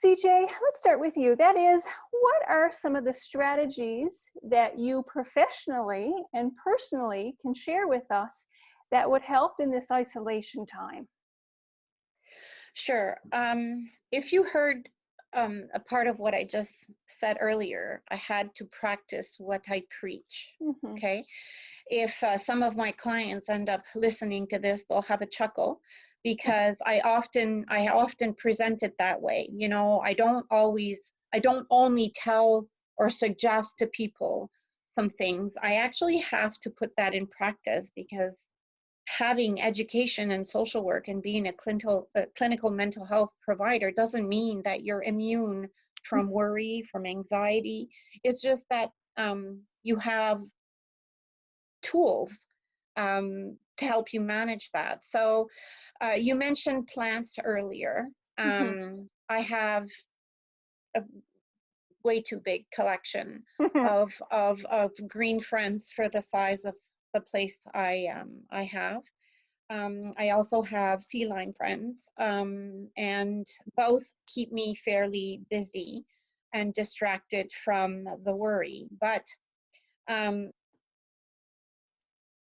CJ, let's start with you. That is, what are some of the strategies that you professionally and personally can share with us that would help in this isolation time? Sure. If you heard a part of what I just said earlier, I had to practice what I preach. Mm-hmm. Okay. If some of my clients end up listening to this, they'll have a chuckle because I often present it that way. You know, I don't only tell or suggest to people some things. I actually have to put that in practice because having education in social work and being a clinical mental health provider doesn't mean that you're immune from worry, from anxiety. It's just that you have tools to help you manage that. So you mentioned plants earlier. I have a way too big collection of green friends for the size of the place I have. I also have feline friends, and both keep me fairly busy and distracted from the worry. But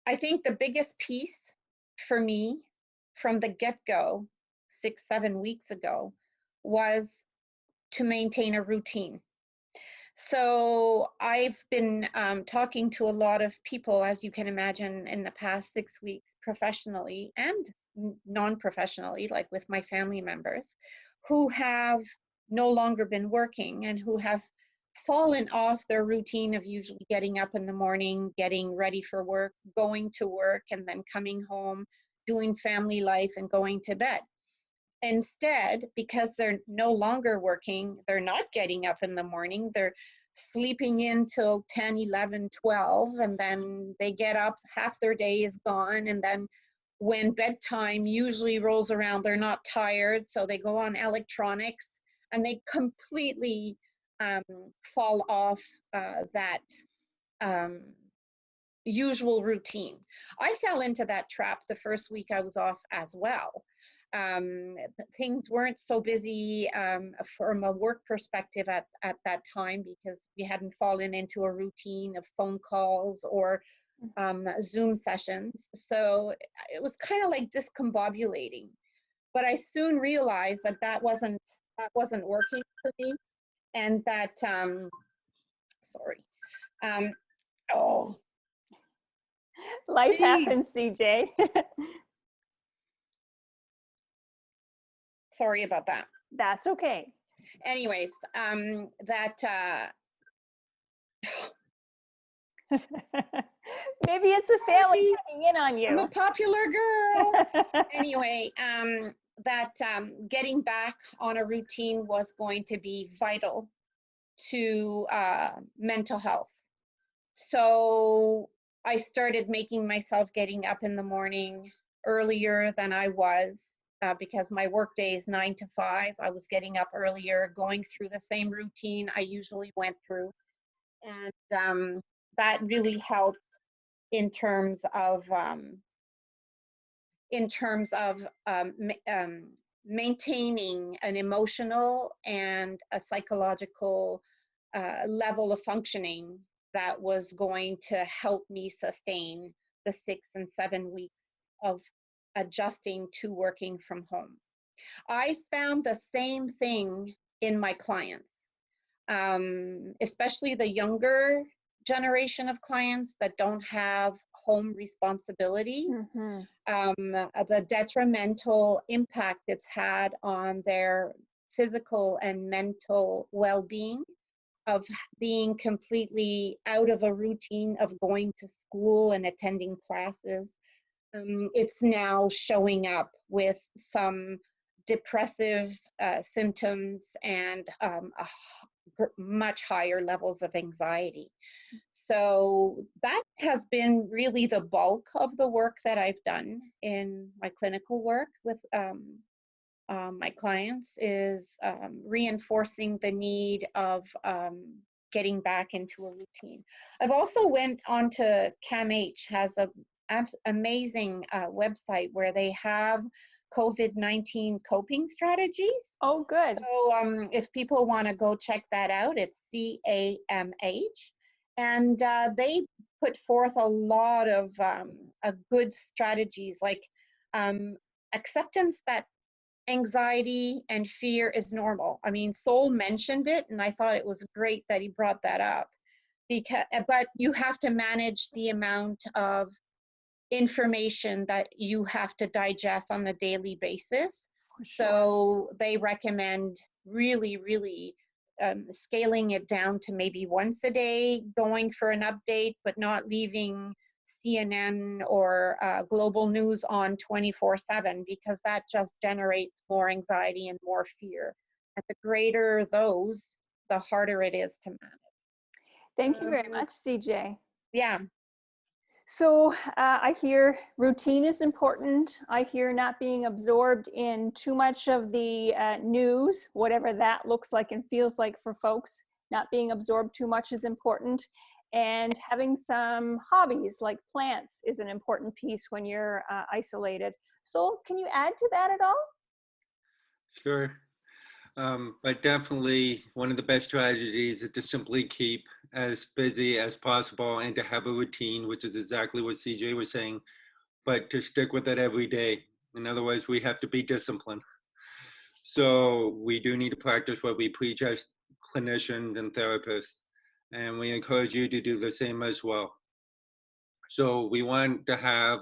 I think the biggest piece for me from the get-go 6, 7 weeks ago was to maintain a routine. So I've been talking to a lot of people, as you can imagine, in the past 6 weeks, professionally and non-professionally, like with my family members, who have no longer been working and who have fallen off their routine of usually getting up in the morning, getting ready for work, going to work, and then coming home, doing family life, and going to bed. Instead, because they're no longer working, they're not getting up in the morning, they're sleeping in till 10, 11, 12, and then they get up, half their day is gone, and then when bedtime usually rolls around, they're not tired, so they go on electronics, and they completely fall off that um, usual routine. I fell into that trap the first week I was off as well. Things weren't so busy from a work perspective at that time because we hadn't fallen into a routine of phone calls or Zoom sessions. So it was kind of like discombobulating. But I soon realized that that wasn't working for me, and that sorry. Oh, Life geez. happens, CJ. Sorry about that. That's okay. Anyways, Maybe it's a family checking in on I'm a you. popular girl. Anyway, that getting back on a routine was going to be vital to mental health. So I started making myself getting up in the morning earlier than I was because my work day is 9 to 5. I was getting up earlier, going through the same routine I usually went through. And that really helped in terms of maintaining an emotional and a psychological level of functioning that was going to help me sustain the 6 and 7 weeks of adjusting to working from home. I found the same thing in my clients, especially the younger generation of clients that don't have home responsibilities. The detrimental impact it's had on their physical and mental well-being, of being completely out of a routine of going to school and attending classes. It's now showing up with some depressive symptoms and much higher levels of anxiety. So that has been really the bulk of the work that I've done in my clinical work with my clients, is reinforcing the need of getting back into a routine. I've also went on to CAMH, has a amazing website where they have COVID-19 coping strategies. Oh, good. So if people want to go check that out, it's CAMH. And they put forth a lot of good strategies, like acceptance that anxiety and fear is normal. I mean, Sol mentioned it, and I thought it was great that he brought that up. But you have to manage the amount of information that you have to digest on a daily basis. For sure. So they recommend really scaling it down to maybe once a day, going for an update, but not leaving CNN or global news on 24/7, because that just generates more anxiety and more fear. And the greater those, the harder it is to manage. Thank you very much, CJ. Yeah. So I hear routine is important. I hear not being absorbed in too much of the news, whatever that looks like and feels like for folks. Not being absorbed too much is important. And having some hobbies like plants is an important piece when you're isolated. So can you add to that at all? Sure. But definitely one of the best strategies is to simply keep as busy as possible and to have a routine, which is exactly what CJ was saying, but to stick with it every day. In other words, we have to be disciplined. So we do need to practice what we preach as clinicians and therapists, and we encourage you to do the same as well. So we want to have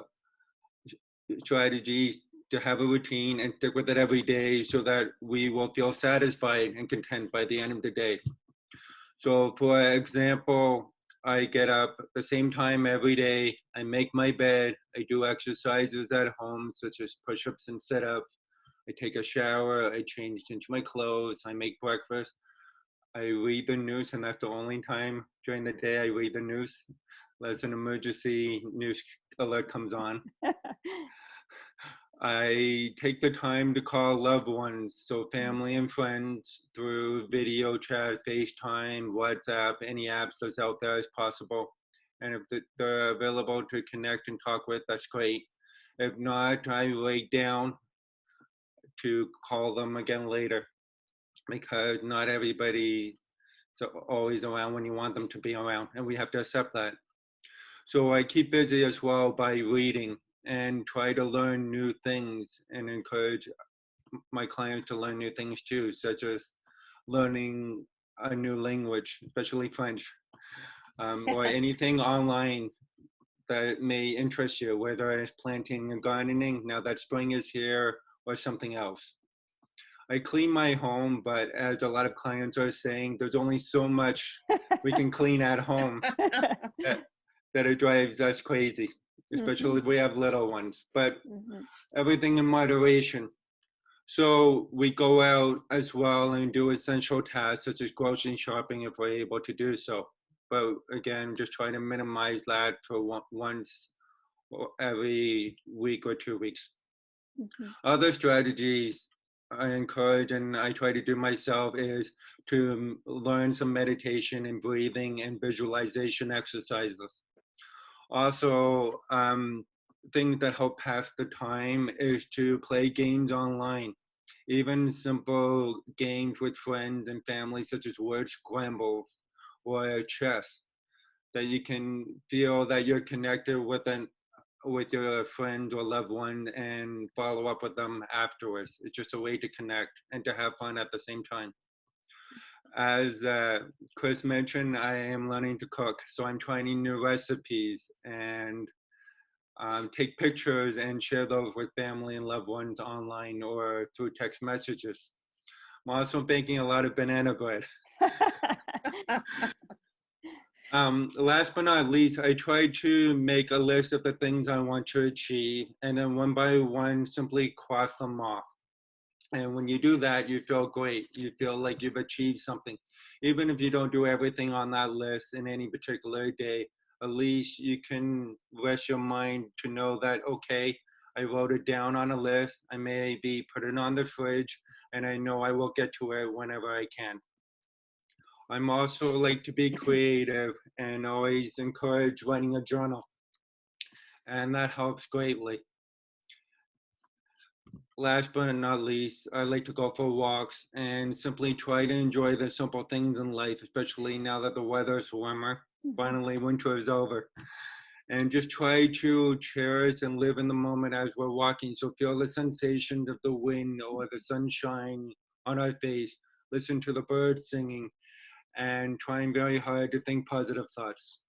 strategies to have a routine and stick with it every day so that we will feel satisfied and content by the end of the day. So for example, I get up at the same time every day, I make my bed, I do exercises at home, such as push-ups and sit-ups, I take a shower, I change into my clothes, I make breakfast, I read the news, and that's the only time during the day I read the news, unless an emergency news alert comes on. I take the time to call loved ones, so family and friends, through video chat, FaceTime, WhatsApp, any apps that's out there as possible. And if they're available to connect and talk with, that's great. If not, I write down to call them again later, because not everybody is always around when you want them to be around, and we have to accept that. So I keep busy as well by reading and try to learn new things and encourage my clients to learn new things too, such as learning a new language, especially French, or anything online that may interest you, whether it's planting and gardening, now that spring is here, or something else. I clean my home, but as a lot of clients are saying, there's only so much we can clean at home that it drives us crazy, especially if we have little ones, but everything in moderation. So we go out as well and do essential tasks such as grocery shopping if we're able to do so. But again, just try to minimize that for once every week or 2 weeks. Other strategies I encourage and I try to do myself is to learn some meditation and breathing and visualization exercises. Also, things that help pass the time is to play games online. Even simple games with friends and family, such as word scrambles or chess, that you can feel that you're connected with your friend or loved one and follow up with them afterwards. It's just a way to connect and to have fun at the same time. As Chris mentioned, I am learning to cook, so I'm trying new recipes and take pictures and share those with family and loved ones online or through text messages. I'm also baking a lot of banana bread. Last but not least, I try to make a list of the things I want to achieve, and then one by one, simply cross them off. And when you do that, you feel great. You feel like you've achieved something. Even if you don't do everything on that list in any particular day, at least you can rest your mind to know that, okay, I wrote it down on a list. I maybe put it on the fridge, and I know I will get to it whenever I can. I'm also like to be creative and always encourage writing a journal. And that helps greatly. last but not least, I like to go for walks and simply try to enjoy the simple things in life, especially now that the weather's warmer. Finally, winter is over. And just try to cherish and live in the moment as we're walking. So feel the sensations of the wind or the sunshine on our face, listen to the birds singing, and trying very hard to think positive thoughts.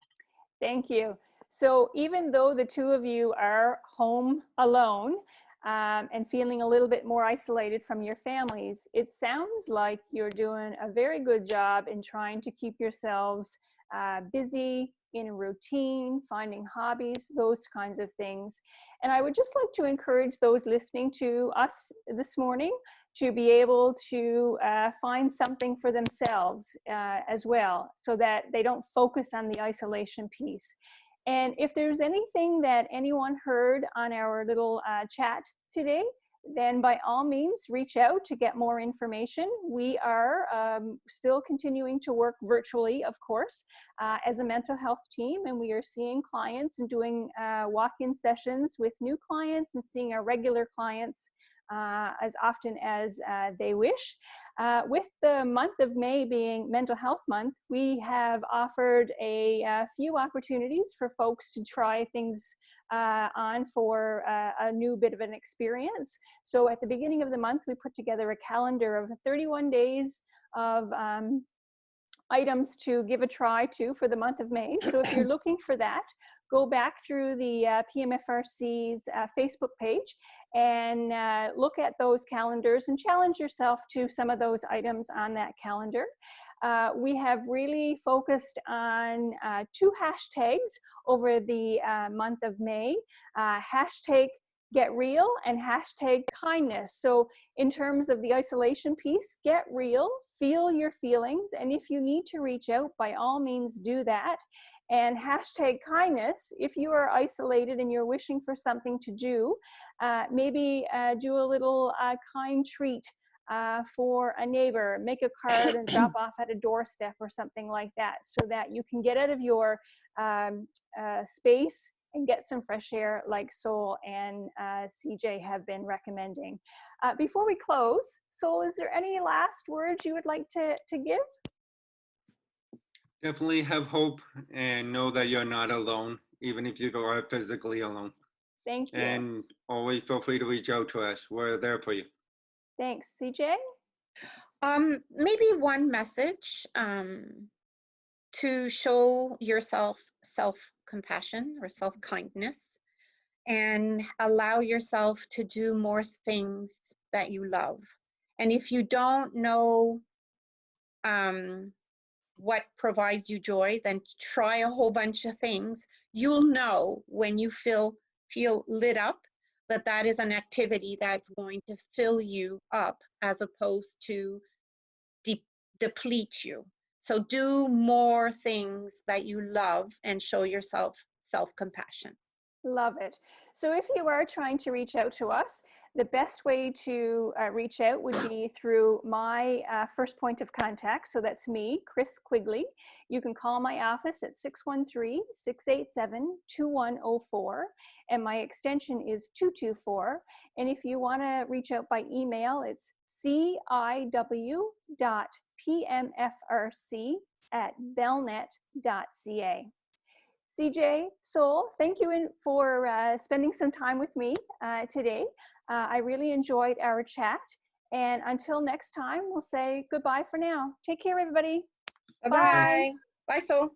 Thank you. So even though the two of you are home alone and feeling a little bit more isolated from your families, it sounds like you're doing a very good job in trying to keep yourselves busy, in a routine, finding hobbies, those kinds of things. And I would just like to encourage those listening to us this morning to be able to find something for themselves as well, so that they don't focus on the isolation piece. And if there's anything that anyone heard on our little chat today, then by all means reach out to get more information. We are still continuing to work virtually, of course, as a mental health team, and we are seeing clients and doing walk-in sessions with new clients and seeing our regular clients as often as they wish. With the month of May being Mental Health Month, we have offered a few opportunities for folks to try things on for a new bit of an experience. So at the beginning of the month, we put together a calendar of 31 days of items to give a try to for the month of May. So if you're looking for that, go back through the PMFRC's Facebook page and look at those calendars and challenge yourself to some of those items on that calendar. We have really focused on 2 hashtags over the month of May, hashtag Get Real and hashtag Kindness. So in terms of the isolation piece, get real, feel your feelings, and if you need to reach out, by all means do that. And hashtag Kindness, if you are isolated and you're wishing for something to do, maybe do a little kind treat for a neighbor, make a card and drop off at a doorstep or something like that, so that you can get out of your space and get some fresh air like Sol and CJ have been recommending. Before we close, Sol, is there any last words you would like to give? Definitely have hope and know that you're not alone, even if you are physically alone. Thank you. And always feel free to reach out to us. We're there for you. Thanks. CJ? Maybe one message to show yourself self-compassion or self-kindness and allow yourself to do more things that you love. And if you don't know what provides you joy, then try a whole bunch of things. You'll know when you feel lit up that is an activity that's going to fill you up as opposed to deplete you. So do more things that you love and show yourself self-compassion. Love it. So if you are trying to reach out to us, the best way to reach out would be through my first point of contact. So that's me, Chris Quigley. You can call my office at 613-687-2104, and my extension is 224. And if you want to reach out by email, it's ciw.pmfrc@bellnet.ca. CJ, Sol, thank you for spending some time with me today. I really enjoyed our chat. And until next time, we'll say goodbye for now. Take care, everybody. Bye-bye. Bye, Sol.